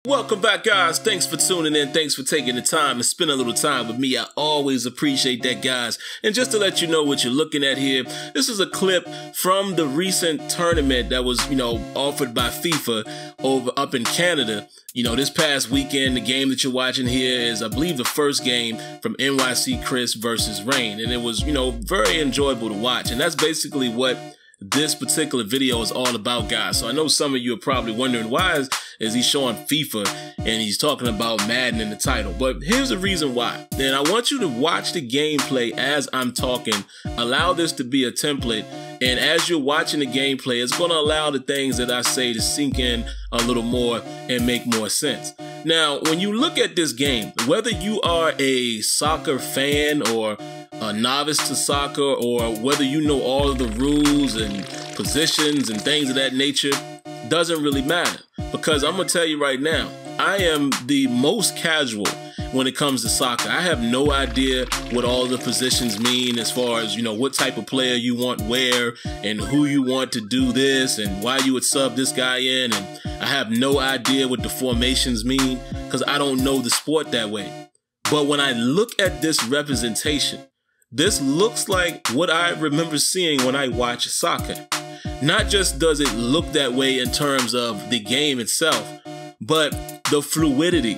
Welcome back, guys. Thanks for tuning in. Thanks for taking the time to spend a little time with me. I always appreciate that, guys. And just to let you know what you're looking at here, this is a clip from the recent tournament that was, offered by FIFA up in Canada. This past weekend, the game that you're watching here is, I believe, the first game from NYC Chris versus Rain. And it was, very enjoyable to watch. And that's basically what this particular video is all about, guys. So I know some of you are probably wondering, why is he showing FIFA and he's talking about Madden in the title? But here's the reason why. And I want you to watch the gameplay as I'm talking. Allow this to be a template. And as you're watching the gameplay, it's going to allow the things that I say to sink in a little more and make more sense. Now, when you look at this game, whether you are a soccer fan or a novice to soccer, or whether you know all of the rules and positions and things of that nature, doesn't really matter. Because I'm going to tell you right now, I am the most casual when it comes to soccer. I have no idea what all the positions mean as far as, what type of player you want where and who you want to do this and why you would sub this guy in. And I have no idea what the formations mean because I don't know the sport that way. But when I look at this representation, this looks like what I remember seeing when I watch soccer. Not just does it look that way in terms of the game itself, but the fluidity,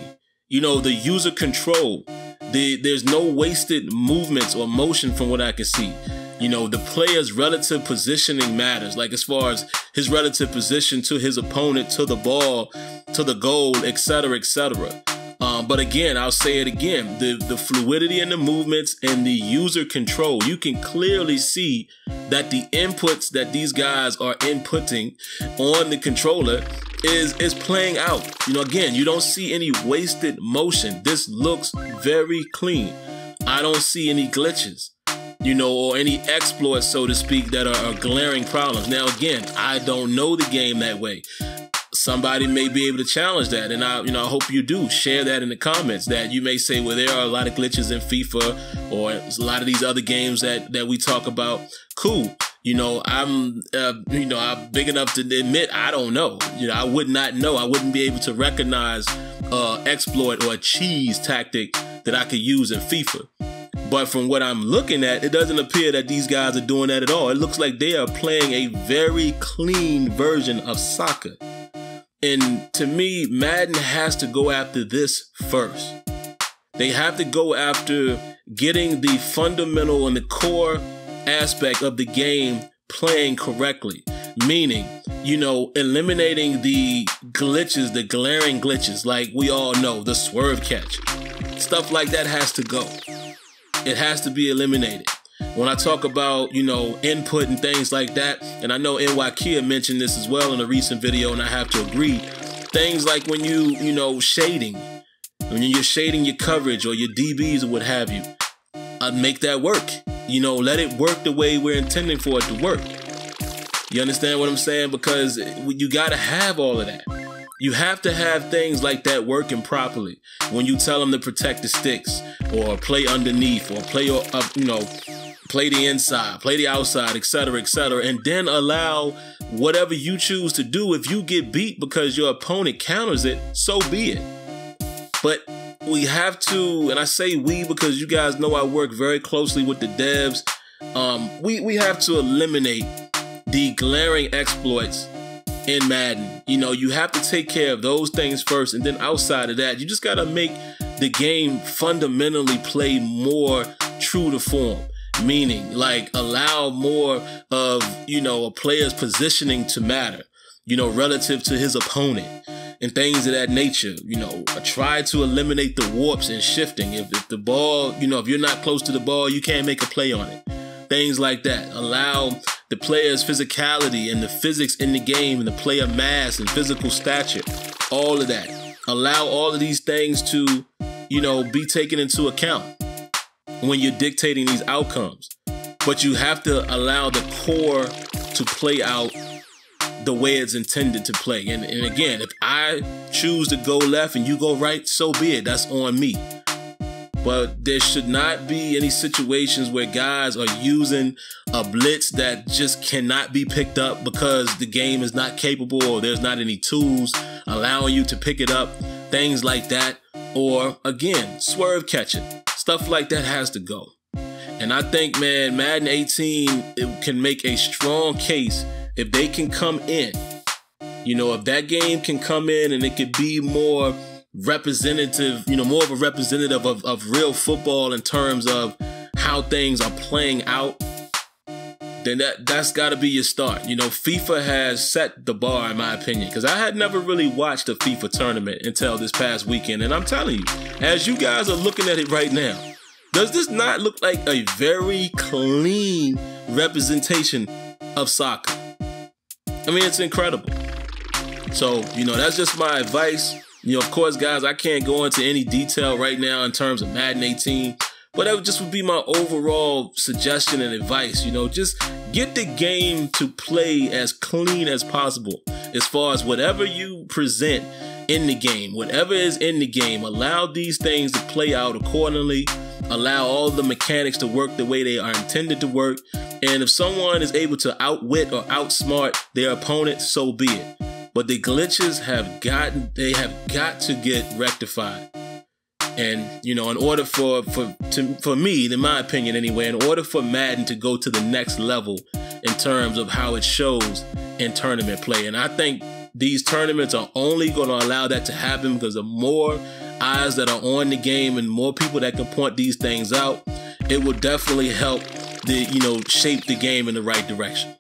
the user control, there's no wasted movements or motion from what I can see. The player's relative positioning matters, like as far as his relative position to his opponent, to the ball, to the goal, etc., etc. But again, I'll say it again, the fluidity in the movements and the user control, you can clearly see that the inputs that these guys are inputting on the controller is playing out. Again, you don't see any wasted motion. This looks very clean. I don't see any glitches, or any exploits, so to speak, that are glaring problems. Now, again, I don't know the game that way. Somebody may be able to challenge that, and I hope you do share that in the comments. That you may say, well, there are a lot of glitches in FIFA or a lot of these other games that we talk about. Cool. I'm big enough to admit I don't know. I would not know. I wouldn't be able to recognize exploit or a cheese tactic that I could use in FIFA. But from what I'm looking at, it doesn't appear that these guys are doing that at all. It looks like they are playing a very clean version of soccer. And to me, Madden has to go after this first. They have to go after getting the fundamental and the core aspect of the game playing correctly. Meaning, eliminating the glitches, the glaring glitches, like we all know, the swerve catch. Stuff like that has to go. It has to be eliminated. When I talk about, input and things like that, and I know NYK mentioned this as well in a recent video, and I have to agree, things like when shading, when you're shading your coverage or your DBs or what have you, make that work. Let it work the way we're intending for it to work. You understand what I'm saying? Because you got to have all of that. You have to have things like that working properly. When you tell them to protect the sticks or play underneath or play play the inside, play the outside, etc., etc., and then allow whatever you choose to do. If you get beat because your opponent counters it, so be it. But we have to, and I say we because you guys know I work very closely with the devs, we have to eliminate the glaring exploits in Madden. You have to take care of those things first, and then outside of that, you just got to make the game fundamentally play more true to form. Meaning, like, allow more of, a player's positioning to matter, relative to his opponent and things of that nature. Try to eliminate the warps and shifting. If the ball, if you're not close to the ball, you can't make a play on it. Things like that. Allow the player's physicality and the physics in the game and the player mass and physical stature, all of that. Allow all of these things to, be taken into account when you're dictating these outcomes. But you have to allow the core to play out the way it's intended to play. And again, if I choose to go left and you go right, so be it. That's on me. But there should not be any situations where guys are using a blitz that just cannot be picked up because the game is not capable or there's not any tools allowing you to pick it up things like that. Or again, swerve catching. Stuff like that has to go. And I think, man, Madden 18 it can make a strong case if they can come in. You know, if that game can come in and it could be more representative, you know, more of a representative of real football in terms of how things are playing out, then that's got to be your start. You know, FIFA has set the bar, in my opinion, because I had never really watched a FIFA tournament until this past weekend. And I'm telling you, as you guys are looking at it right now, does this not look like a very clean representation of soccer? I mean, it's incredible. So, you know, that's just my advice. You know, of course, guys, I can't go into any detail right now in terms of Madden 18, but that would be my overall suggestion and advice. You know, just get the game to play as clean as possible as far as whatever you present in the game, whatever is in the game, allow these things to play out accordingly, allow all the mechanics to work the way they are intended to work. And if someone is able to outwit or outsmart their opponent, so be it. But the glitches have got to get rectified. And, you know, in order for me, in my opinion anyway, in order for Madden to go to the next level in terms of how it shows in tournament play. And I think these tournaments are only going to allow that to happen because the more eyes that are on the game and more people that can point these things out, it will definitely help shape the game in the right direction.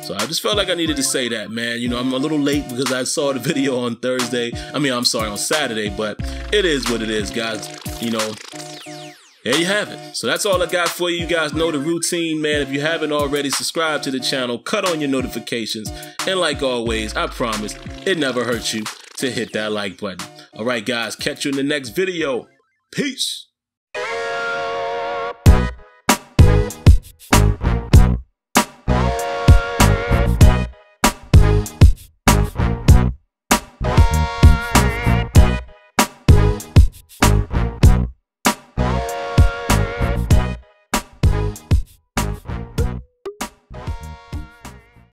So I just felt like I needed to say that, man. You know, I'm a little late because I saw the video on on Saturday, but it is what it is, guys. You know, there you have it. So that's all I got for you. You guys know the routine, man. If you haven't already, subscribe to the channel, cut on your notifications, and like always, I promise it never hurts you to hit that like button. All right, guys, catch you in the next video. Peace.